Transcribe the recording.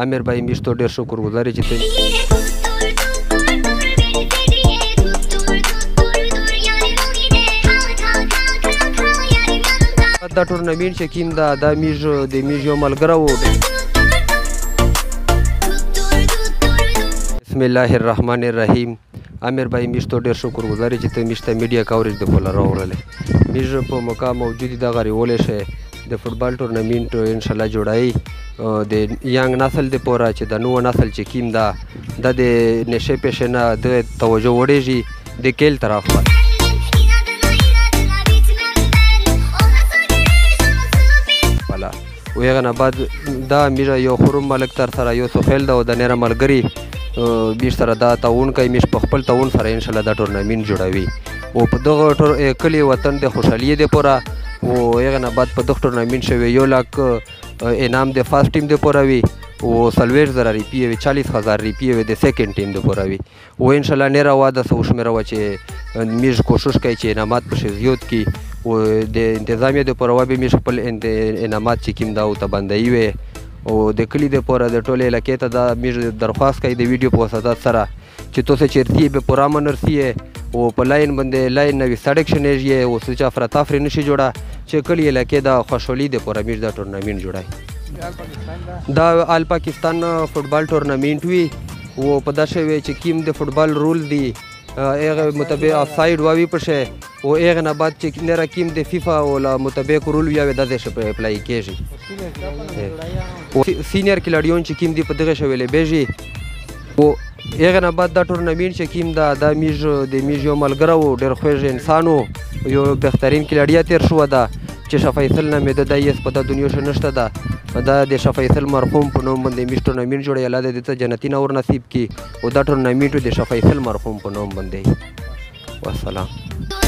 امیر بھائی میش ته ډېر شکرګزار چې دا ټورنمنټ چې کوم دا میژ یو ملګری و. بسم الله الرحمن الرحیم. امیر بھائی میش ته ډېر شکرګزار چې ته میش ته میډیا کاورج د پوله راوړلې. میژ په موقع موجود دغه ریولی شی د فوټبال ټورنمنټ انشاءالله جوړایي د ینګ نسل د پوره چې د نوو نسل چې کوم دا د نشې پیشې نه د توجه وړېږي د کیل طرف باندې. و هغه نه بعد دا میژه یو خروم ملک تر سره یو سخیل ده او د نېره ملګري میش سره دا تعاون کوي. میش په خپل تعاون سره انشاءالله دا ټورنمنټ جوړوي او په دغه کلي وطن د خوشحالۍ دپاره و هغه نه بعد په دغه ټورنمنټ شوی 1 लाख انعام د فرست ټیم دپاره وي او 40,000 روپیې وي 40,000 روپیې وي د سیکنډ ټیم دپاره وي او انشاءالله نېره واده څه وشمېره وه چې میژ کوشش کوي چې انعامات پسې زیات کړي او د انتظامیه دپاره وه به میژ خپل انعامات چې کوم دا ورته بندوي وي او د کلي دپاره د ټولې علاقې ته دا میژ درخواست کوي د ویډیو په واسطه سره چې تاسو چیرته یې به په رامن رسیې او په لاین باندې لاین نوي سړک شنیږي او څه چې افراتفري نشي جوړه چې کلي علاقې د خوشحالۍ دپاره میژ دا ټورنمنټ جوړوي. دا آل پاکستان فوټبال ټورنمنټ وي او په داسې وی چې کوم د فوټبال رول دي هغه مطابق آفساید واوي پشه او هغه نه بعد چې نېره کوم د فیفا او مطابق رول وي داسې اپلای کېږي او سینیر کلاډیون چې کوم دي په دغه شویلې بیږي او هغه نه بعد دا ټورنمنټ چې کوم دا میژ یو ملګری و ډېر خوږ انسان و یو بهترین کلاډیا تېر شوه ده چې شفیصل نامې ده دا یې په دا دنیا شه نشته ده دا د شفیصل مرحوم په نوم باندې میژ ټورنمنټ جوړوي الله دې ته جنتي نور نصیب کړي او دا ټورنمنټ د شفیصل مرحوم په نوم باندې. والسلام.